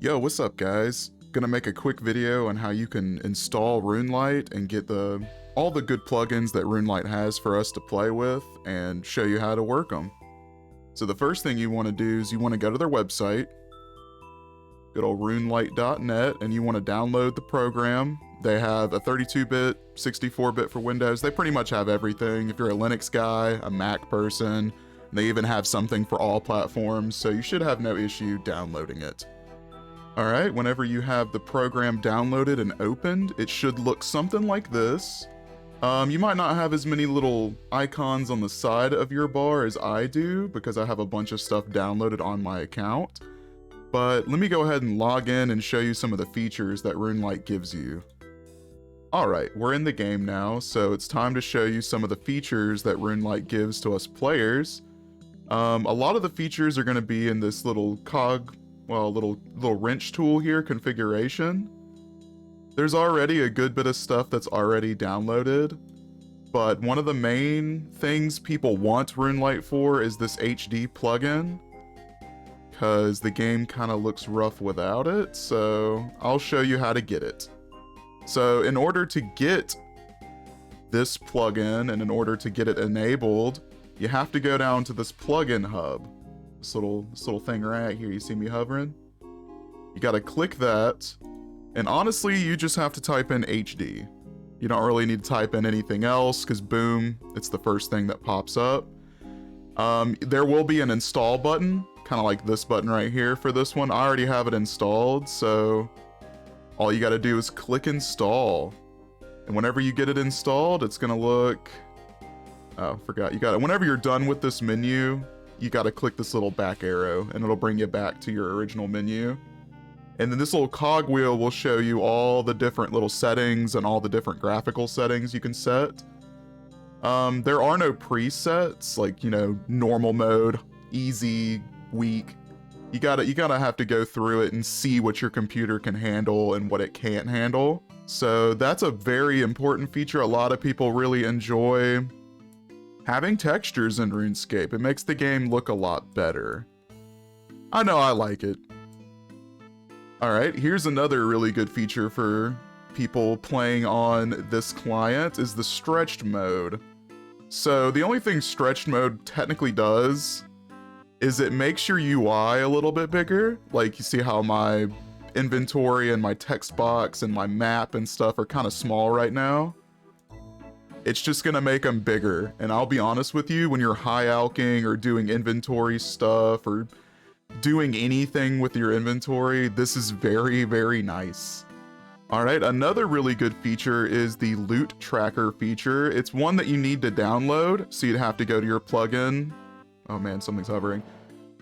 Yo, what's up guys? Gonna make a quick video on how you can install Runelite and get all the good plugins that Runelite has for us to play with and show you how to work them. So the first thing you want to do is you want to go to their website, good old runelite.net, and you want to download the program. They have a 32-bit, 64-bit for Windows. They pretty much have everything. If you're a Linux guy, a Mac person, they even have something for all platforms, so you should have no issue downloading it. Alright, whenever you have the program downloaded and opened, it should look something like this. You might not have as many little icons on the side of your bar as I do, because I have a bunch of stuff downloaded on my account. But let me go ahead and log in and show you some of the features that Runelite gives you. Alright, we're in the game now, so it's time to show you some of the features that Runelite gives to us players. A lot of the features are going to be in this little little wrench tool here, configuration. There's already a good bit of stuff that's already downloaded, but one of the main things people want Runelite for is this HD plugin, because the game kind of looks rough without it, so I'll show you how to get it. So in order to get this plugin and in order to get it enabled, you have to go down to this plugin hub. This little thing right here, you see me hovering? You gotta click that, and honestly, you just have to type in HD. You don't really need to type in anything else, because boom, it's the first thing that pops up. There will be an install button, kind of like this button right here for this one. I already have it installed, so all you gotta do is click install. And whenever you get it installed, it's gonna look... Oh, forgot, whenever you're done with this menu, you gotta click this little back arrow and it'll bring you back to your original menu. And then this little cog wheel will show you all the different little settings and all the different graphical settings you can set. There are no presets, like, you know, normal mode, easy, weak. You gotta have to go through it and see what your computer can handle and what it can't handle. So that's a very important feature. A lot of people really enjoy having textures in RuneScape. It makes the game look a lot better. I know I like it. Alright, here's another really good feature for people playing on this client is the stretched mode. So the only thing stretched mode technically does is it makes your UI a little bit bigger. Like, you see how my inventory and my text box and my map and stuff are kind of small right now? It's just gonna make them bigger, and I'll be honest with you, when you're high alching or doing inventory stuff or doing anything with your inventory, this is very, very nice. Alright, another really good feature is the loot tracker feature. It's one that you need to download, so you'd have to go to your plugin. Oh man, something's hovering.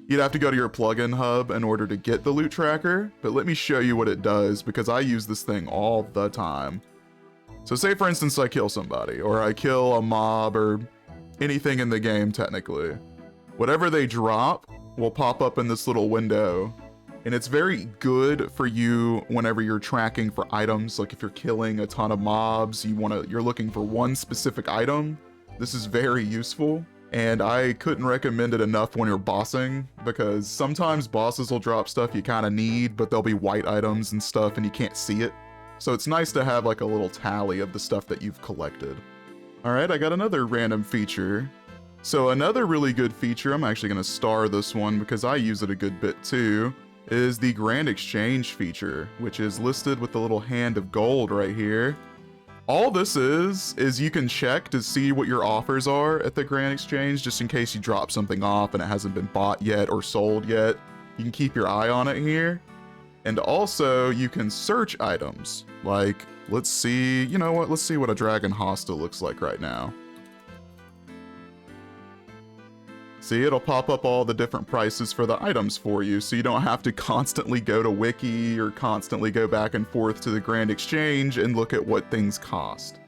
You'd have to go to your plugin hub in order to get the loot tracker, but let me show you what it does, because I use this thing all the time. So say for instance I kill somebody, or I kill a mob, or anything in the game technically. Whatever they drop will pop up in this little window, and it's very good for you whenever you're tracking for items. Like if you're killing a ton of mobs, you're looking for one specific item, this is very useful. And I couldn't recommend it enough when you're bossing, because sometimes bosses will drop stuff you kind of need, but they'll be white items and stuff and you can't see it. So it's nice to have like a little tally of the stuff that you've collected. Alright, I got another random feature. So another really good feature, I'm actually going to star this one because I use it a good bit too, is the Grand Exchange feature, which is listed with the little hand of gold right here. All this is you can check to see what your offers are at the Grand Exchange, just in case you drop something off and it hasn't been bought yet or sold yet. You can keep your eye on it here. And also, you can search items. Like, let's see, you know what, let's see what a Dragon Hosta looks like right now. See, it'll pop up all the different prices for the items for you, so you don't have to constantly go to Wiki or constantly go back and forth to the Grand Exchange and look at what things cost.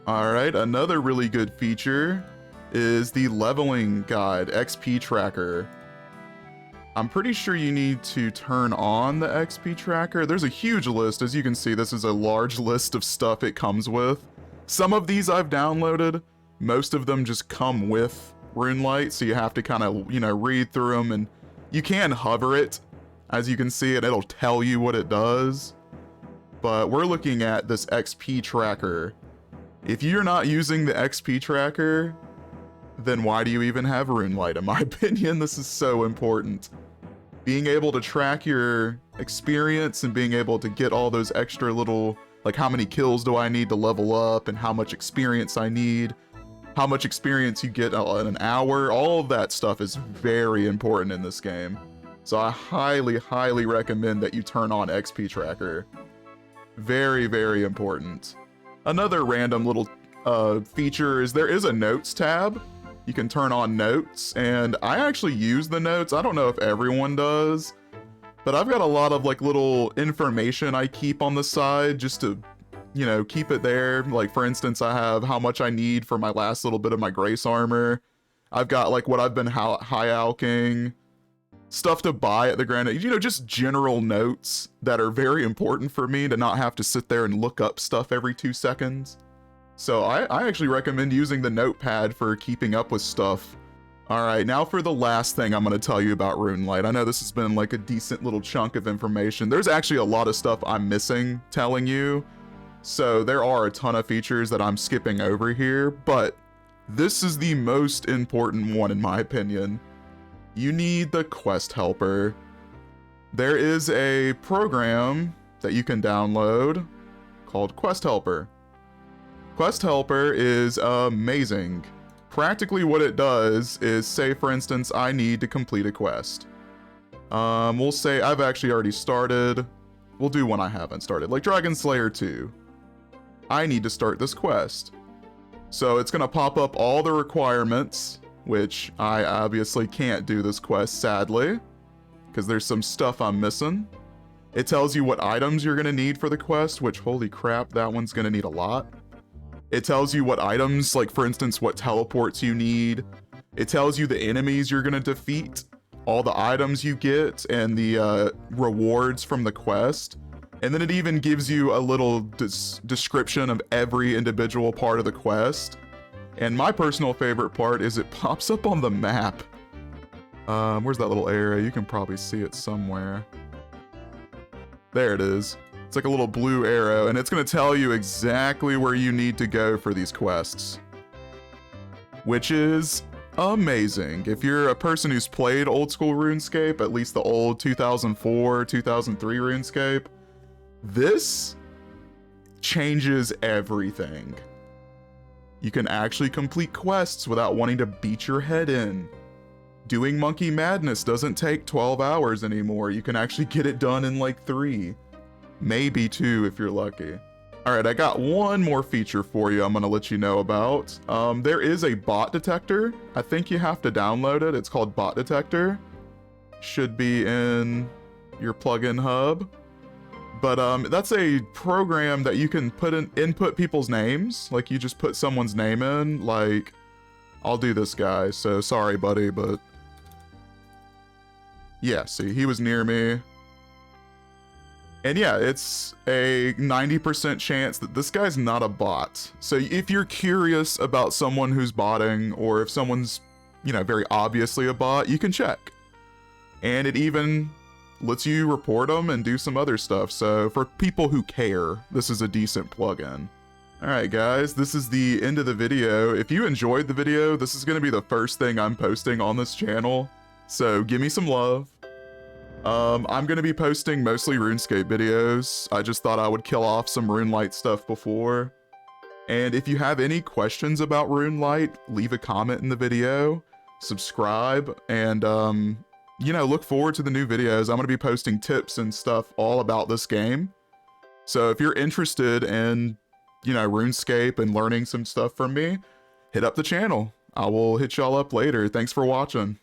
Alright, another really good feature is the leveling guide, XP tracker. I'm pretty sure you need to turn on the XP tracker. There's a huge list. As you can see, this is a large list of stuff it comes with. Some of these I've downloaded. Most of them just come with Runelite, so you have to kind of, you know, read through them, and you can hover it as you can see, and it'll tell you what it does. But we're looking at this XP tracker. If you're not using the XP tracker, then why do you even have Runelite? In my opinion, this is so important. Being able to track your experience and being able to get all those extra little, like how many kills do I need to level up and how much experience I need, how much experience you get in an hour, all of that stuff is very important in this game. So I highly, highly recommend that you turn on XP tracker. Very, very important. Another random little feature is there is a notes tab. You can turn on notes, and I actually use the notes. I don't know if everyone does, but I've got a lot of like little information I keep on the side just to, you know, keep it there. Like for instance, I have how much I need for my last little bit of my grace armor. I've got like what I've been high alching, stuff to buy at the Grand, you know, just general notes that are very important for me to not have to sit there and look up stuff every 2 seconds. So I actually recommend using the notepad for keeping up with stuff. Alright, now for the last thing I'm going to tell you about Runelite. I know this has been like a decent little chunk of information. There's actually a lot of stuff I'm missing telling you. So there are a ton of features that I'm skipping over here, but this is the most important one in my opinion. You need the quest helper. There is a program that you can download called Quest Helper. Quest Helper is amazing. Practically what it does is, say for instance, I need to complete a quest. We'll say I've actually already started. We'll do one I haven't started, like Dragon Slayer 2. I need to start this quest. So it's gonna pop up all the requirements, which I obviously can't do this quest, sadly, because there's some stuff I'm missing. It tells you what items you're gonna need for the quest, which holy crap, that one's gonna need a lot. It tells you what items, like for instance, what teleports you need. It tells you the enemies you're gonna defeat, all the items you get, and the rewards from the quest. And then it even gives you a little description of every individual part of the quest. And my personal favorite part is it pops up on the map. Where's that little area? You can probably see it somewhere. There it is. It's like a little blue arrow, and it's going to tell you exactly where you need to go for these quests. Which is amazing. If you're a person who's played old school RuneScape, at least the old 2004, 2003 RuneScape, this changes everything. You can actually complete quests without wanting to beat your head in. Doing Monkey Madness doesn't take 12 hours anymore. You can actually get it done in like 3. Maybe 2 if you're lucky. Alright, I got one more feature for you I'm gonna let you know about. There is a bot detector. I think you have to download it. It's called Bot Detector. Should be in your plugin hub. But that's a program that you can input people's names. Like you just put someone's name in. Like, I'll do this guy, so sorry buddy, but yeah, see, he was near me. And yeah, it's a 90% chance that this guy's not a bot. So if you're curious about someone who's botting, or if someone's, you know, very obviously a bot, you can check. And it even lets you report them and do some other stuff. So for people who care, this is a decent plugin. Alright guys, this is the end of the video. If you enjoyed the video, this is going to be the first thing I'm posting on this channel. So give me some love. I'm going to be posting mostly RuneScape videos. I just thought I would kill off some Runelite stuff before. And if you have any questions about Runelite, leave a comment in the video, subscribe, and you know, look forward to the new videos. I'm going to be posting tips and stuff all about this game. So if you're interested in, you know, RuneScape and learning some stuff from me, hit up the channel. I will hit y'all up later. Thanks for watching.